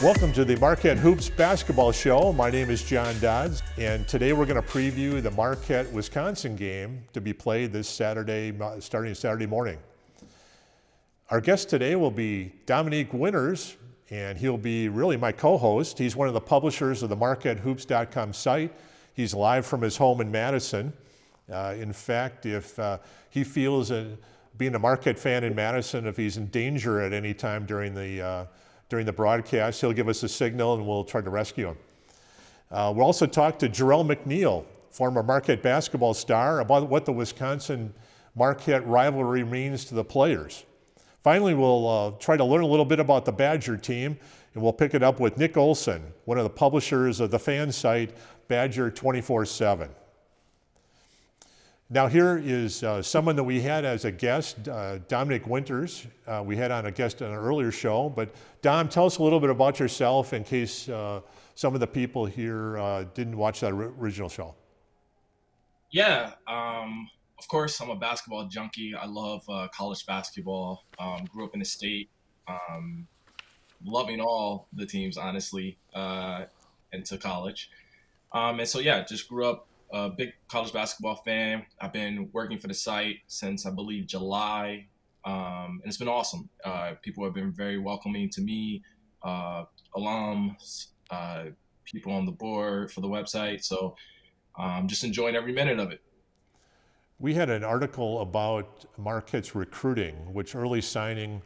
Welcome to the Marquette Hoops Basketball Show. My name is John Dodds, and today we're going to preview the Marquette-Wisconsin game to be played this Saturday, starting Saturday morning. Our guest today will be Dominic Winters, and he'll be really my co-host. He's one of the publishers of the MarquetteHoops.com site. He's live from his home in Madison. In fact, if he feels being a Marquette fan in Madison, if he's in danger at any time during the broadcast, he'll give us a signal and we'll try to rescue him. We'll also talk to Jerel McNeal, former Marquette basketball star, about what the Wisconsin-Marquette rivalry means to the players. Finally, we'll try to learn a little bit about the Badger team, and we'll pick it up with Nick Osen, one of the publishers of the fan site, Badger 24/7. Now here is someone that we had as a guest, Dominic Winters. We had on a guest on an earlier show, but Dom, tell us a little bit about yourself in case some of the people here didn't watch that original show. Yeah, of course, I'm a basketball junkie. I love college basketball. Grew up in the state, loving all the teams, honestly, into college. And so, yeah, just grew up a big college basketball fan. I've been working for the site since, I believe, July, and it's been awesome. People have been very welcoming to me, alums, people on the board for the website. So just enjoying every minute of it. We had an article about Marquette's recruiting, which early signing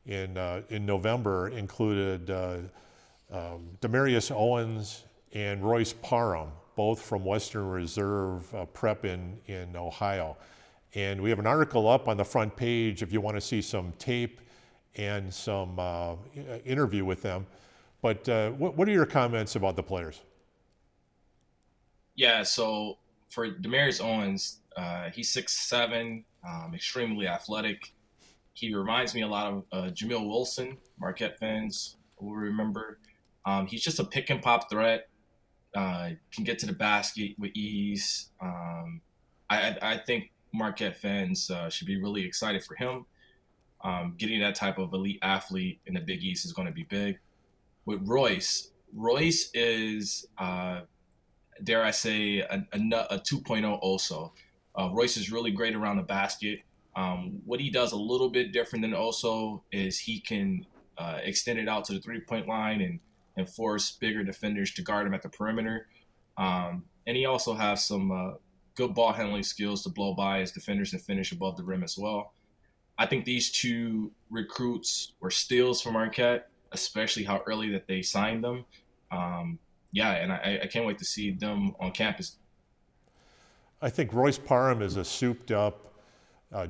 in November included Demarius Owens and Royce Parham, both from Western Reserve Prep in Ohio. And we have an article up on the front page if you want to see some tape and some interview with them. But what are your comments about the players? Yeah, so for Demarius Owens, he's 6'7", extremely athletic. He reminds me a lot of Jamil Wilson, Marquette fans will remember. He's just a pick and pop threat. Can get to the basket with ease. I think Marquette fans should be really excited for him. Getting that type of elite athlete in the Big East is going to be big. With Royce is, dare I say, a 2.0 also. Royce is really great around the basket. What he does a little bit different than Oso is he can extend it out to the three-point line and force bigger defenders to guard him at the perimeter. And he also has some good ball handling skills to blow by his defenders and finish above the rim as well. I think these two recruits were steals for Marquette, especially how early that they signed them. And I can't wait to see them on campus. I think Royce Parham is a souped-up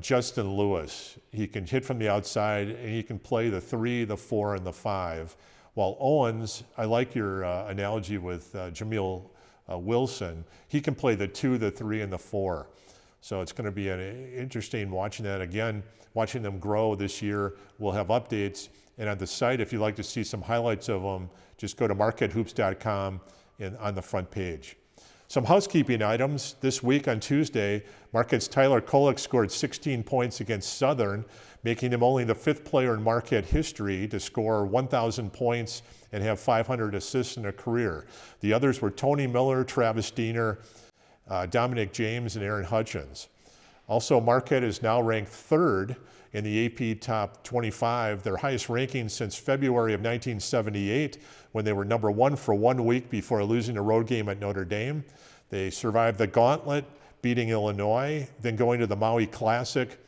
Justin Lewis. He can hit from the outside, and he can play the 3, the 4, and the 5. While Owens, I like your analogy with Jamil Wilson. He can play the 2, the 3, and the 4. So it's going to be interesting watching that again, watching them grow this year. We'll have updates. And on the site, if you'd like to see some highlights of them, just go to MarquetteHoops.com and on the front page. Some housekeeping items. This week on Tuesday, Marquette's Tyler Kolek scored 16 points against Southern, making him only the 5th player in Marquette history to score 1,000 points and have 500 assists in a career. The others were Tony Miller, Travis Diener, Dominic James, and Aaron Hutchins. Also, Marquette is now ranked 3rd in the AP Top 25, their highest ranking since February of 1978, when they were number 1 for 1 week before losing a road game at Notre Dame. They survived the gauntlet, beating Illinois, then going to the Maui Classic,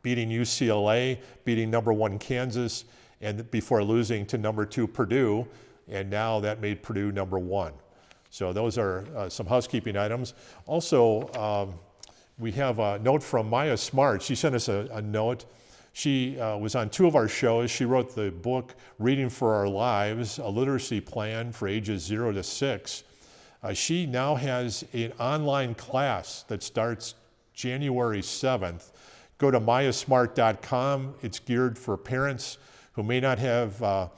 beating UCLA, beating number 1 Kansas, and before losing to number 2 Purdue, and now that made Purdue number 1. So those are some housekeeping items. Also, we have a note from Maya Smart. She sent us a note. She was on 2 of our shows. She wrote the book, Reading for Our Lives, a literacy plan for ages 0 to 6. She now has an online class that starts January 7th. Go to mayasmart.com. It's geared for parents who may not have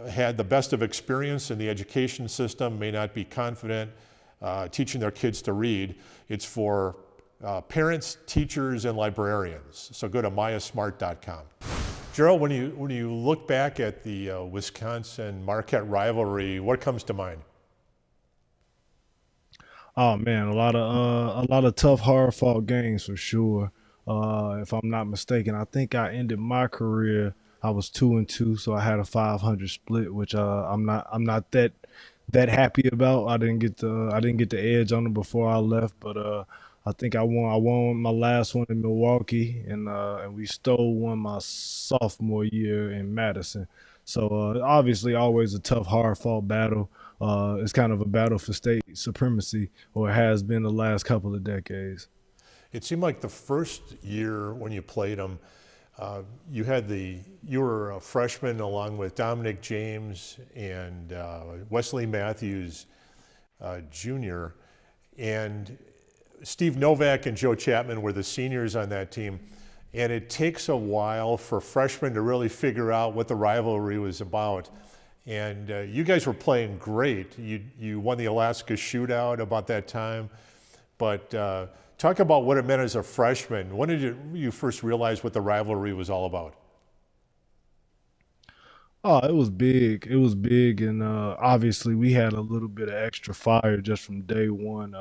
had the best of experience in the education system, may not be confident teaching their kids to read. It's for parents, teachers, and librarians. So go to mayasmart.com. Jerel, when you look back at the Wisconsin Marquette rivalry, what comes to mind? Oh man, a lot of tough, hard fought games for sure. If I'm not mistaken, I think I ended my career. I was 2-2, so I had a 500 split, which I'm not that happy about. I didn't get the edge on them before I left, but I think I won my last one in Milwaukee, and we stole one my sophomore year in Madison. So obviously, always a tough, hard fought battle. It's kind of a battle for state supremacy, or it has been the last couple of decades. It seemed like the first year when you played them, you were a freshman along with Dominic James and Wesley Matthews Jr. and Steve Novak and Joe Chapman were the seniors on that team. And it takes a while for freshmen to really figure out what the rivalry was about. And you guys were playing great. You won the Alaska Shootout about that time. But talk about what it meant as a freshman. When did you first realize what the rivalry was all about? Oh, it was big. It was big, and obviously we had a little bit of extra fire just from day one.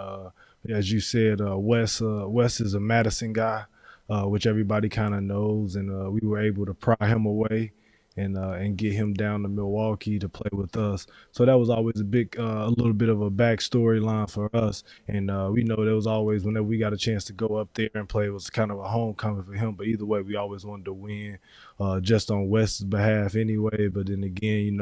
As you said, Wes is a Madison guy, which everybody kind of knows, and we were able to pry him away and get him down to Milwaukee to play with us. So that was always a little bit of a backstory line for us. And we know there was always, whenever we got a chance to go up there and play, it was kind of a homecoming for him. But either way, we always wanted to win, just on West's behalf anyway. But then again,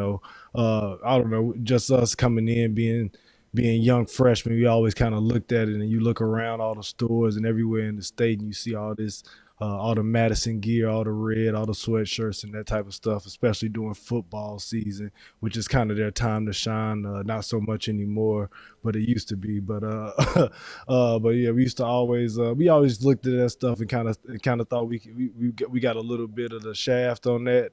I don't know, just us coming in being young freshmen, we always kind of looked at it, and you look around all the stores and everywhere in the state, and you see all the Madison gear, all the red, all the sweatshirts, and that type of stuff, especially during football season, which is kind of their time to shine. Not so much anymore, but it used to be. But but yeah, we always looked at that stuff and kind of thought we got a little bit of the shaft on that,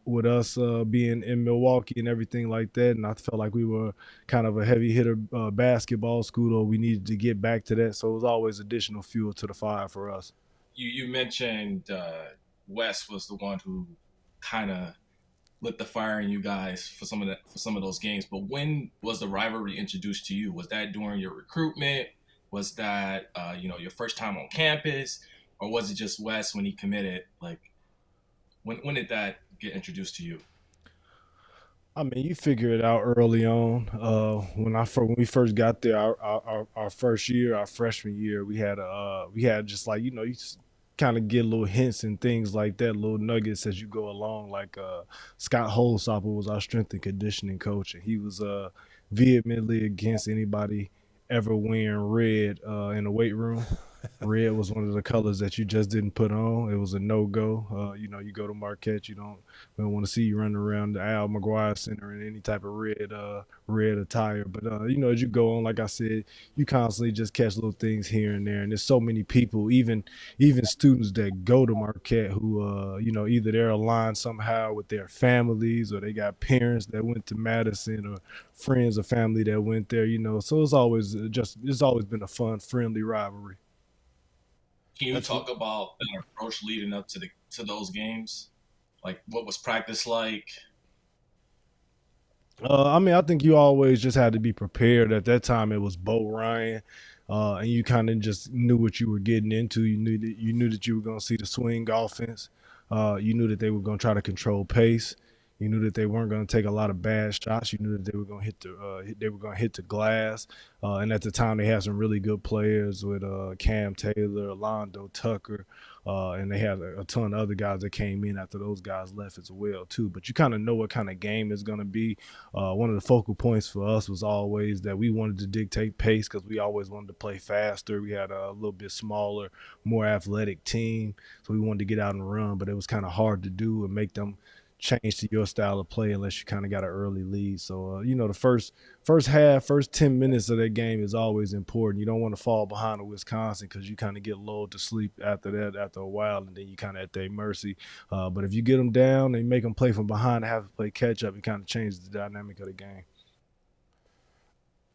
with us being in Milwaukee and everything like that. And I felt like we were kind of a heavy hitter basketball school, or we needed to get back to that. So it was always additional fuel to the fire for us. You mentioned Wes was the one who kind of lit the fire in you guys for some of those games. But when was the rivalry introduced to you? Was that during your recruitment? Was that your first time on campus, or was it just Wes when he committed? Like when did that get introduced to you? I mean, you figure it out early on. When we first got there, our first year, our freshman year, we had just like you kind of get little hints and things like that, little nuggets as you go along. Like Scott Holsopper was our strength and conditioning coach, and he was vehemently against anybody ever wearing red in the weight room. Red was one of the colors that you just didn't put on. It was a no go. You go to Marquette, we don't want to see you running around the Al McGuire Center in any type of red attire. But as you go on, like I said, you constantly just catch little things here and there. And there's so many people, even students that go to Marquette who either they're aligned somehow with their families, or they got parents that went to Madison, or friends or family that went there. So it's always been a fun, friendly rivalry. Can you That's talk about the approach leading up to those games? Like what was practice like? I mean, I think you always just had to be prepared. At that time, it was Bo Ryan, and you kind of just knew what you were getting into. You knew that you were going to see the swing offense. You knew that they were going to try to control pace. You knew that they weren't going to take a lot of bad shots. You knew that they were going to they were going to hit the glass. And at the time, they had some really good players with Cam Taylor, Londo Tucker, and they had a ton of other guys that came in after those guys left as well too. But you kind of know what kind of game it's going to be. One of the focal points for us was always that we wanted to dictate pace, because we always wanted to play faster. We had a little bit smaller, more athletic team, so we wanted to get out and run. But it was kind of hard to do and make them change to your style of play unless you kind of got an early lead. So the first half, first 10 minutes of that game is always important. You don't want to fall behind to Wisconsin, because you kind of get lulled to sleep after that after a while, and then you kind of at their mercy. But if you get them down and make them play from behind and have to play catch up, it kind of changes the dynamic of the game.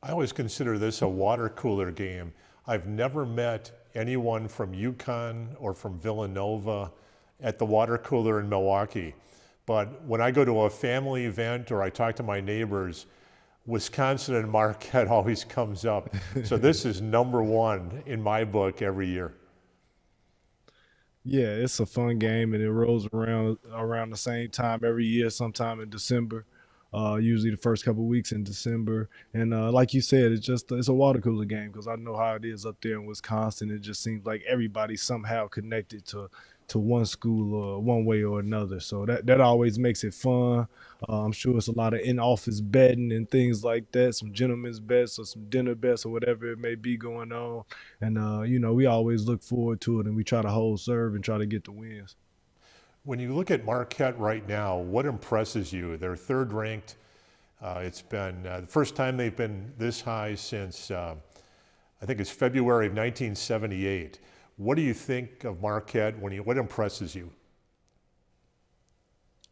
I always consider this a water cooler game. I've never met anyone from UConn or from Villanova at the water cooler in Milwaukee. But when I go to a family event or I talk to my neighbors, Wisconsin and Marquette always comes up. So this is number one in my book every year. Yeah, it's a fun game, and it rolls around the same time every year, sometime in December. Usually the first couple weeks in December, and like you said, it's a water cooler game because I know how it is up there in Wisconsin. It just seems like everybody's somehow connected to one school or one way or another. So that always makes it fun. I'm sure it's a lot of in-office betting and things like that, some gentlemen's bets or some dinner bets or whatever it may be going on. And we always look forward to it, and we try to hold serve and try to get the wins. When you look at Marquette right now, what impresses you? They're third ranked. It's been the first time they've been this high since I think it's February of 1978. What do you think of Marquette? What impresses you?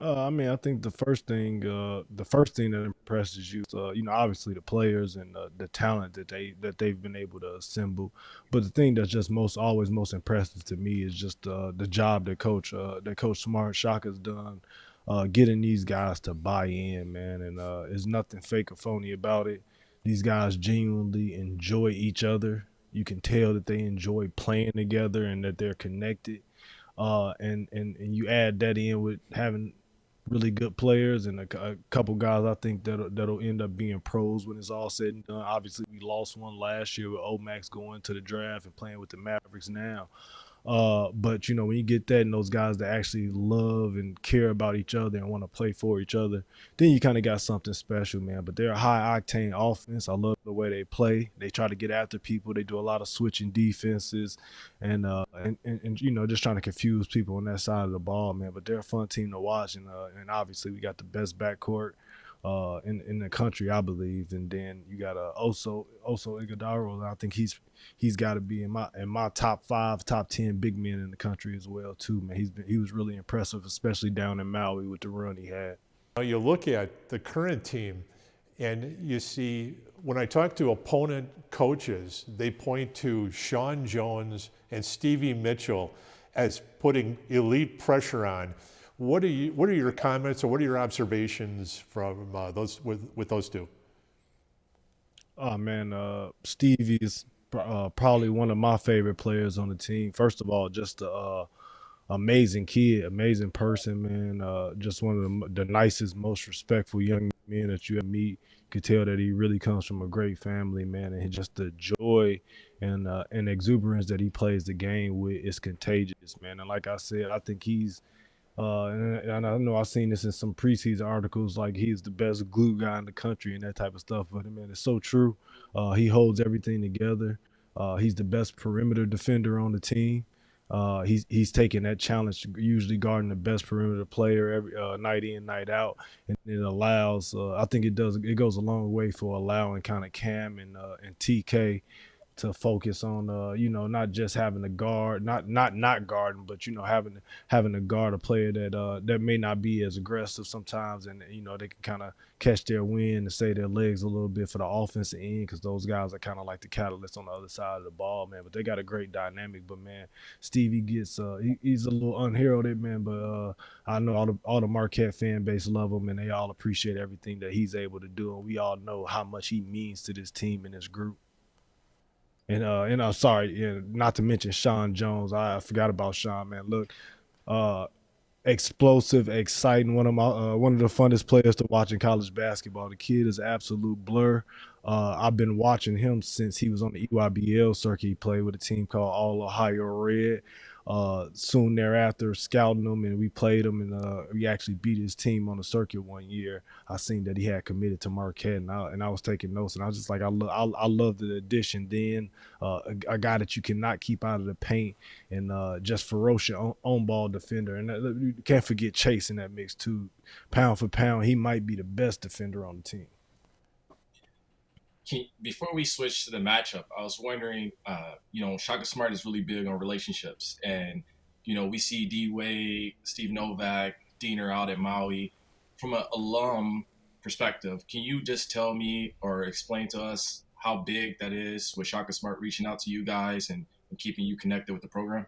I mean, I think the first thing that impresses you is, obviously the players and the talent that they've been able to assemble. But the thing that's just most impressive to me is just the job that Coach Smart Shaka's done, getting these guys to buy in, man. And there's nothing fake or phony about it. These guys genuinely enjoy each other. You can tell that they enjoy playing together and that they're connected. And you add that in with having really good players and a couple guys I think that'll end up being pros when it's all said and done. Obviously, we lost one last year with Omax going to the draft and playing with the Mavericks now. But when you get that and those guys that actually love and care about each other and want to play for each other, then you kind of got something special, man. But they're a high octane offense. I love the way they play. They try to get after people. They do a lot of switching defenses, and just trying to confuse people on that side of the ball, man. But they're a fun team to watch, and obviously we got the best backcourt in the country, I believe. And then you got Oso Ighodaro. I think he's got to be in my top 5, top 10 big men in the country as well too, man. He was really impressive, especially down in Maui with the run he had. You look at the current team, and you see when I talk to opponent coaches, they point to Sean Jones and Stevie Mitchell as putting elite pressure on. What are your comments or what are your observations from those with those two? Oh man, Stevie is probably one of my favorite players on the team. First of all, just a amazing kid, amazing person, man. Just one of the nicest, most respectful young men that you ever meet. You could tell that he really comes from a great family, man, and just the joy and exuberance that he plays the game with is contagious, man. And like I said, I think he's and I know I've seen this in some preseason articles, like he's the best glue guy in the country and that type of stuff. But man, it's so true. He holds everything together. He's the best perimeter defender on the team. He's taking that challenge, usually guarding the best perimeter player every night in, night out, and it allows. I think it goes a long way for allowing kind of Cam and TK to focus on not just having a guard, not guarding, but having a guard a player that may not be as aggressive sometimes, and they can kind of catch their wind and say their legs a little bit for the offensive end, because those guys are kind of like the catalyst on the other side of the ball, man. But they got a great dynamic. But man, Stevie gets he's a little unheralded, man, but I know all the Marquette fan base love him, and they all appreciate everything that he's able to do, and we all know how much he means to this team and this group. And sorry, yeah, not to mention Sean Jones. I forgot about Sean, man. Look, uh, explosive, exciting. One of the funnest players to watch in college basketball. The kid is an absolute blur. I've been watching him since he was on the EYBL circuit. He played with a team called All Ohio Red. Soon thereafter, scouting him, and we played him, and we actually beat his team on the circuit one year. I seen that he had committed to Marquette, and I was taking notes, and I was just like, I love the addition. Then a guy that you cannot keep out of the paint, and just ferocious on ball defender, and you can't forget Chase in that mix too. Pound for pound, he might be the best defender on the team. Before we switch to the matchup, I was wondering, Shaka Smart is really big on relationships. And, we see D Wade, Steve Novak, Diener out at Maui. From an alum perspective, can you just tell me or explain to us how big that is with Shaka Smart reaching out to you guys and keeping you connected with the program?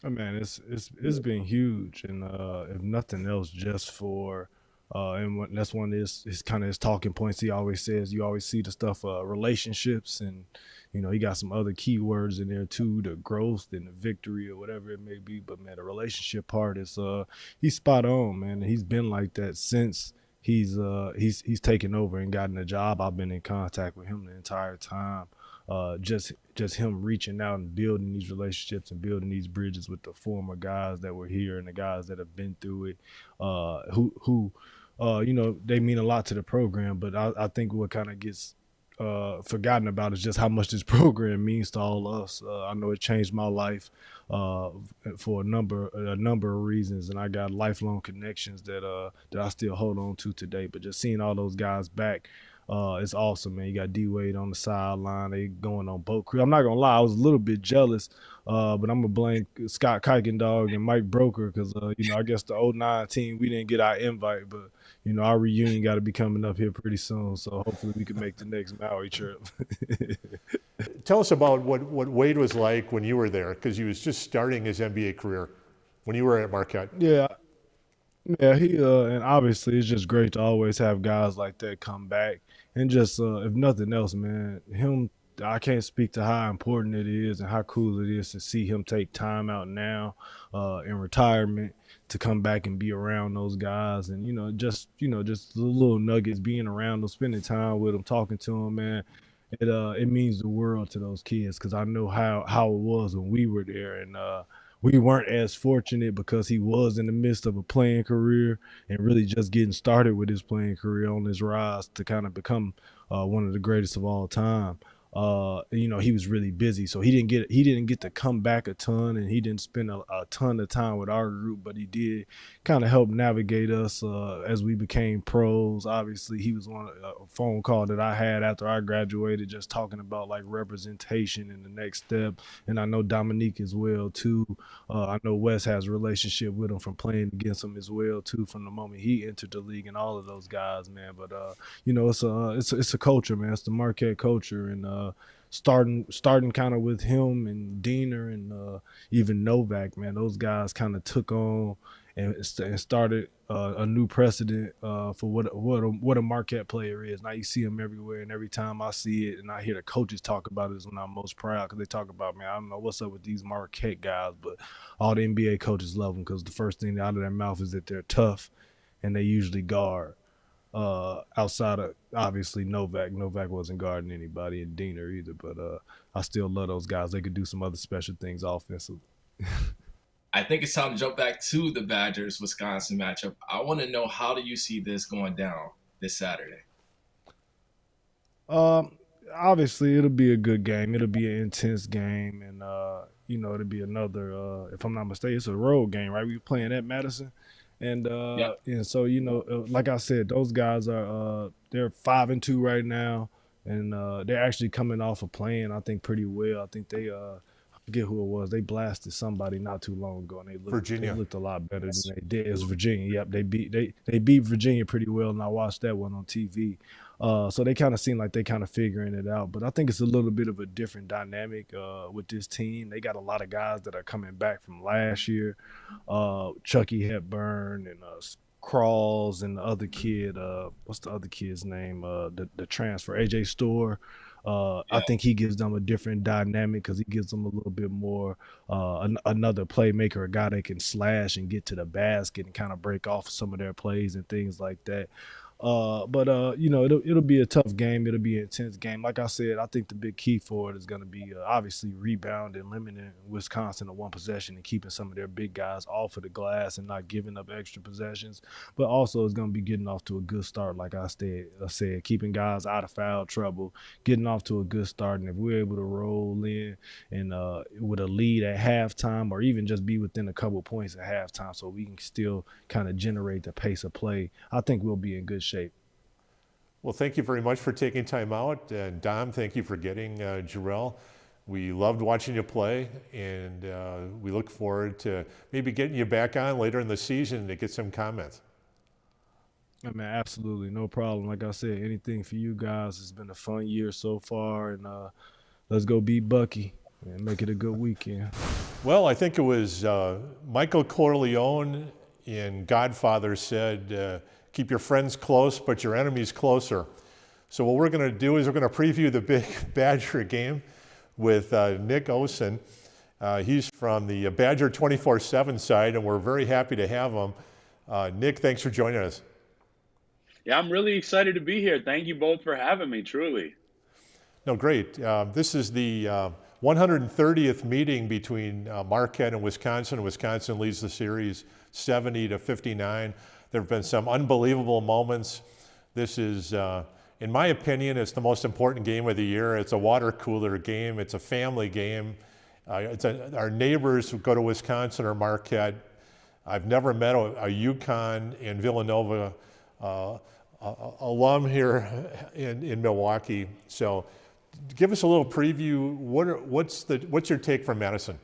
Oh, man, it's been huge, and if nothing else, just for that's one of his kind of his talking points. He always says you always see the stuff relationships, and he got some other keywords in there too, the growth and the victory or whatever it may be. But man, the relationship part is he's spot on, man. He's been like that since he's taken over and gotten a job. I've been in contact with him the entire time. Just him reaching out and building these relationships and building these bridges with the former guys that were here and the guys that have been through it, who they mean a lot to the program. But I think what kind of gets forgotten about is just how much this program means to all of us. I know it changed my life uh, for a number of reasons, and I got lifelong connections that I still hold on to today. But just seeing all those guys back, it's awesome, man. You got D Wade on the sideline. They going on boat cruise. I'm not gonna lie, I was a little bit jealous, but I'm gonna blame Scott Kuykendall and Mike Broker because I guess the '09 team we didn't get our invite, but our reunion got to be coming up here pretty soon. So hopefully we can make the next Maui trip. Tell us about what Wade was like when you were there, because he was just starting his NBA career when you were at Marquette. Yeah, yeah, he and obviously it's just great to always have guys like that come back and just if nothing else, man, him. I can't speak to how important it is and how cool it is to see him take time out now in retirement to come back and be around those guys and just the little nuggets being around them, spending time with them, talking to them, man. It means the world to those kids because I know how it was when we were there and we weren't as fortunate because he was in the midst of a playing career and really just getting started with his playing career on his rise to kind of become one of the greatest of all time. He was really busy, so he didn't get to come back a ton, and he didn't spend a ton of time with our group, but he did kind of help navigate us as we became pros. Obviously, he was on a phone call that I had after I graduated, just talking about like representation and the next step. And I know Dominique as well too. I know Wes has a relationship with him from playing against him as well too, from the moment he entered the league, and all of those guys, man. But it's a culture, man. It's the Marquette culture, and starting kind of with him and Diener and even Novak, man. Those guys kind of took on and started a new precedent for what a Marquette player is. Now you see him everywhere, and every time I see it and I hear the coaches talk about it is when I'm most proud because they talk about, man, I don't know what's up with these Marquette guys, but all the NBA coaches love them because the first thing out of their mouth is that they're tough and they usually guard. Outside of obviously Novak. Novak wasn't guarding anybody and Diener either, but I still love those guys. They could do some other special things offensively. I think it's time to jump back to the Badgers Wisconsin matchup. I want to know, how do you see this going down this Saturday? Obviously it'll be a good game. It'll be an intense game, and it'll be another. If I'm not mistaken, it's a road game, right? We playing at Madison. Yep. And so like I said, those guys are they're 5-2 right now, and they're actually coming off of playing I think pretty well. I think I forget who it was. They blasted somebody not too long ago, and they Virginia. looked a lot better than they did. It was Virginia. Yep, they beat Virginia pretty well, and I watched that one on TV. So they kind of seem like they kind of figuring it out, but I think it's a little bit of a different dynamic with this team. They got a lot of guys that are coming back from last year, Chucky Hepburn and Crawls and the other kid. What's the other kid's name? The transfer AJ Store. I Yeah. think he gives them a different dynamic because he gives them a little bit more another playmaker, a guy that can slash and get to the basket and kind of break off some of their plays and things like that. But it'll be a tough game. It'll be an intense game. Like I said, I think the big key for it is going to be obviously rebounding, limiting Wisconsin to one possession and keeping some of their big guys off of the glass and not giving up extra possessions. But also, it's going to be getting off to a good start. Like I said, keeping guys out of foul trouble, getting off to a good start. And if we're able to roll in and with a lead at halftime, or even just be within a couple points at halftime, so we can still kind of generate the pace of play, I think we'll be in good shape. Well, thank you very much for taking time out. And Dom, thank you for getting Jerel. We loved watching you play, and we look forward to maybe getting you back on later in the season to get some comments. I mean, absolutely, no problem. Like I said, anything for you guys. It's been a fun year so far, and let's go beat Bucky and make it a good weekend. Well, I think it was Michael Corleone in Godfather said, keep your friends close, but your enemies closer. So what we're going to do is we're going to preview the big Badger game with Nick Osen. He's from the Badger 24/7 side, and we're very happy to have him. Nick, thanks for joining us. Yeah, I'm really excited to be here. Thank you both for having me, truly. No, great. This is the 130th meeting between Marquette and Wisconsin. Wisconsin leads the series 70-59. There have been some unbelievable moments. This is, in my opinion, it's the most important game of the year. It's a water cooler game. It's a family game. Our neighbors who go to Wisconsin or Marquette. I've never met a UConn and Villanova alum here in Milwaukee. So give us a little preview. What's your take from Madison?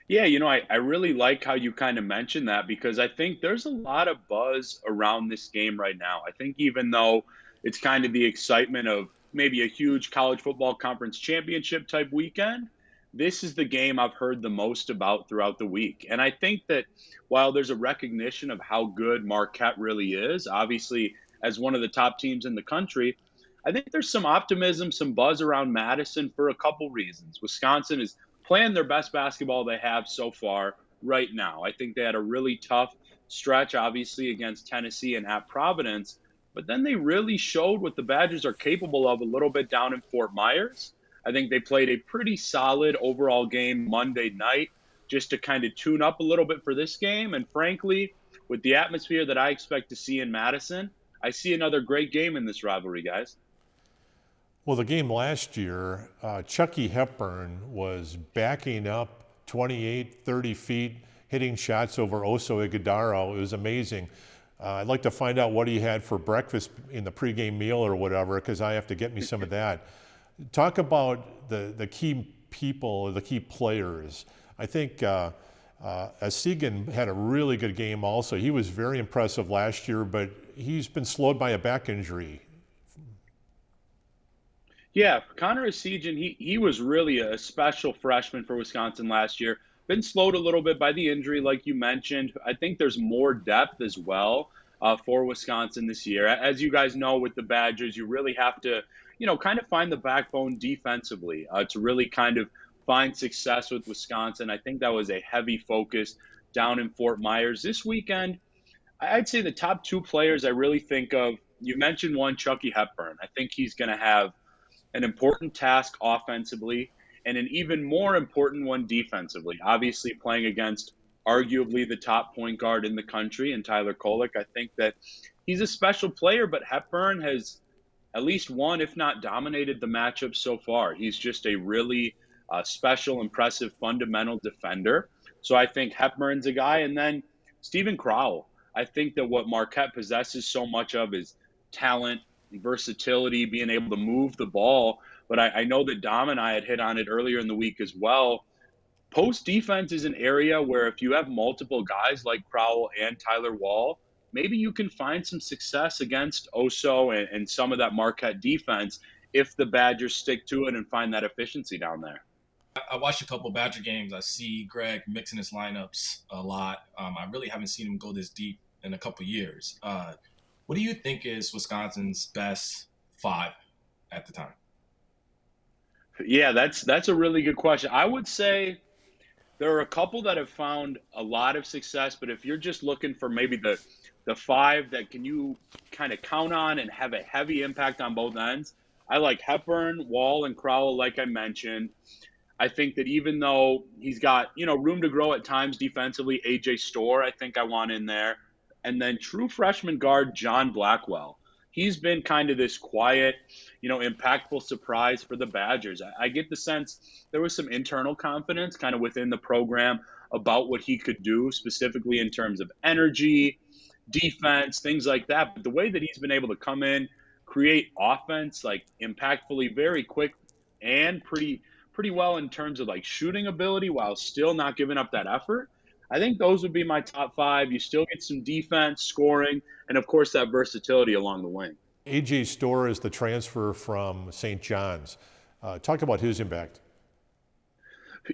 Yeah, I really like how you kind of mentioned that because I think there's a lot of buzz around this game right now. I think even though it's kind of the excitement of maybe a huge college football conference championship type weekend, this is the game I've heard the most about throughout the week. And I think that while there's a recognition of how good Marquette really is, obviously as one of the top teams in the country, I think there's some optimism, some buzz around Madison for a couple reasons. Wisconsin is playing their best basketball they have so far right now. I think they had a really tough stretch, obviously, against Tennessee and at Providence, but then they really showed what the Badgers are capable of a little bit down in Fort Myers. I think they played a pretty solid overall game Monday night just to kind of tune up a little bit for this game. And frankly, with the atmosphere that I expect to see in Madison, I see another great game in this rivalry, guys. Well, the game last year, Chucky Hepburn was backing up 28, 30 feet, hitting shots over Oso Ighodaro. It was amazing. I'd like to find out what he had for breakfast in the pregame meal or whatever, because I have to get me some of that. Talk about the key people, the key players. I think Osegun had a really good game also. He was very impressive last year, but he's been slowed by a back injury. Yeah, Connor Osegun, he was really a special freshman for Wisconsin last year. Been slowed a little bit by the injury, like you mentioned. I think there's more depth as well for Wisconsin this year. As you guys know, with the Badgers, you really have to, kind of find the backbone defensively to really kind of find success with Wisconsin. I think that was a heavy focus down in Fort Myers. This weekend, I'd say the top two players I really think of, you mentioned one, Chucky Hepburn. I think he's going to have an important task offensively and an even more important one defensively. Obviously playing against arguably the top point guard in the country in Tyler Kolek. I think that he's a special player, but Hepburn has at least won, if not dominated the matchup so far. He's just a really special, impressive, fundamental defender. So I think Hepburn's a guy. And then Stephen Crowell. I think that what Marquette possesses so much of is talent, versatility, being able to move the ball. But I know that Dom and I had hit on it earlier in the week as well. Post defense is an area where if you have multiple guys like Crowell and Tyler Wall, maybe you can find some success against Oso and some of that Marquette defense if the Badgers stick to it and find that efficiency down there. I watched a couple of Badger games. I see Greg mixing his lineups a lot. I really haven't seen him go this deep in a couple of years. What do you think is Wisconsin's best five at the time? Yeah, that's a really good question. I would say there are a couple that have found a lot of success, but if you're just looking for maybe the five that can you kind of count on and have a heavy impact on both ends, I like Hepburn, Wall, and Crowell, like I mentioned. I think that even though he's got, room to grow at times defensively, AJ Storr, I think I want in there. And then true freshman guard John Blackwell. He's been kind of this quiet, impactful surprise for the Badgers. I get the sense there was some internal confidence kind of within the program about what he could do, specifically in terms of energy, defense, things like that. But the way that he's been able to come in, create offense, like impactfully, very quick and pretty well in terms of like shooting ability while still not giving up that effort. I think those would be my top five. You still get some defense, scoring, and of course that versatility along the wing. AJ Storr is the transfer from St. John's. Talk about his impact.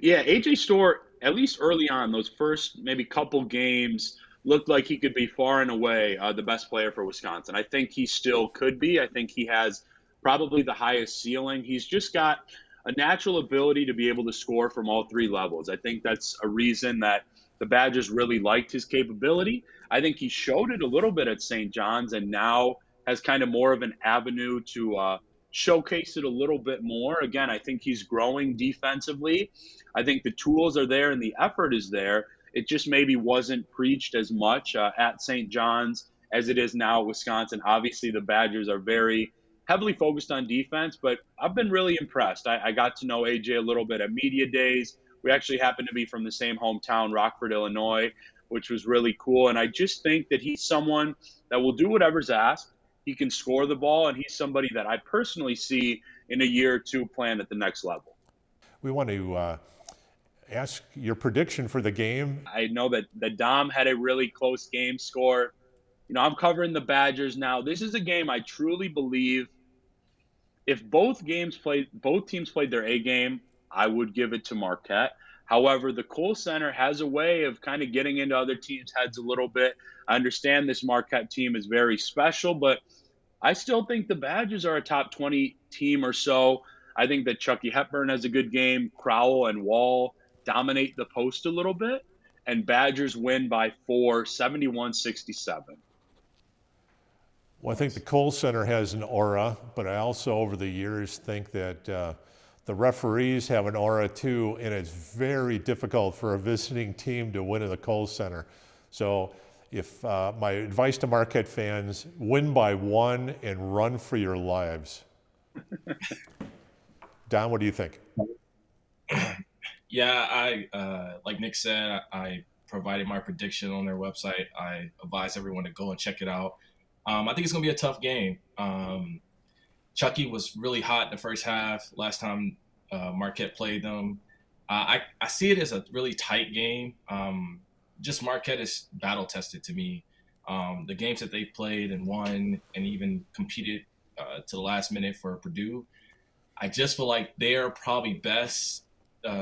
Yeah, AJ Store, at least early on, those first maybe couple games, looked like he could be far and away the best player for Wisconsin. I think he still could be. I think he has probably the highest ceiling. He's just got a natural ability to be able to score from all three levels. I think that's a reason that the Badgers really liked his capability. I think he showed it a little bit at St. John's and now has kind of more of an avenue to showcase it a little bit more. Again, I think he's growing defensively. I think the tools are there and the effort is there. It just maybe wasn't preached as much at St. John's as it is now at Wisconsin. Obviously, the Badgers are very heavily focused on defense, but I've been really impressed. I got to know AJ a little bit at media days. We actually happen to be from the same hometown, Rockford, Illinois, which was really cool. And I just think that he's someone that will do whatever's asked. He can score the ball, and he's somebody that I personally see in a year or two playing at the next level. We want to ask your prediction for the game. I know that Dom had a really close game score. You know, I'm covering the Badgers now. This is a game I truly believe if both teams played their A game, I would give it to Marquette. However, the Kohl Center has a way of kind of getting into other teams' heads a little bit. I understand this Marquette team is very special, but I still think the Badgers are a top 20 team or so. I think that Chucky Hepburn has a good game. Crowell and Wall dominate the post a little bit, and Badgers win by 4, 71-67. Well, I think the Kohl Center has an aura, but I also, over the years, think that the referees have an aura too, and it's very difficult for a visiting team to win in the Kohl Center. So if my advice to Marquette fans, win by 1 and run for your lives. Don, what do you think? Yeah, I like Nick said, I provided my prediction on their website. I advise everyone to go and check it out. I think it's going to be a tough game. Chucky was really hot in the first half last time Marquette played them. I see it as a really tight game. Just Marquette is battle tested to me. The games that they've played and won and even competed to the last minute for Purdue, I just feel like they are probably best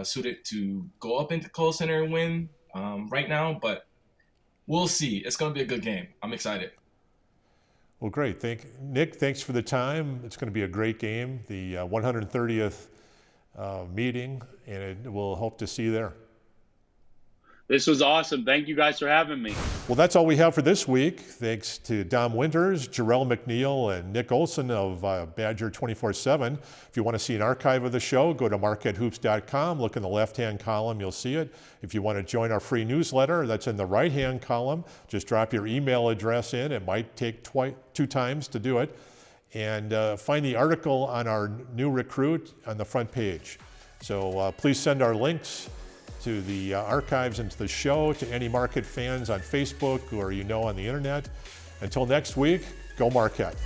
suited to go up into Kohl Center and win right now, but we'll see. It's going to be a good game. I'm excited. Well, great. Nick, thanks for the time. It's going to be a great game, the 130th meeting, and we'll hope to see you there. This was awesome. Thank you guys for having me. Well, that's all we have for this week. Thanks to Dom Winters, Jerel McNeal, and Nick Osen of Badger 24/7. If you want to see an archive of the show, go to marquettehoops.com. Look in the left-hand column. You'll see it. If you want to join our free newsletter, that's in the right-hand column. Just drop your email address in. It might take 2 times to do it. And find the article on our new recruit on the front page. So please send our links to the archives and to the show, to any Marquette fans on Facebook or on the internet. Until next week, go Marquette.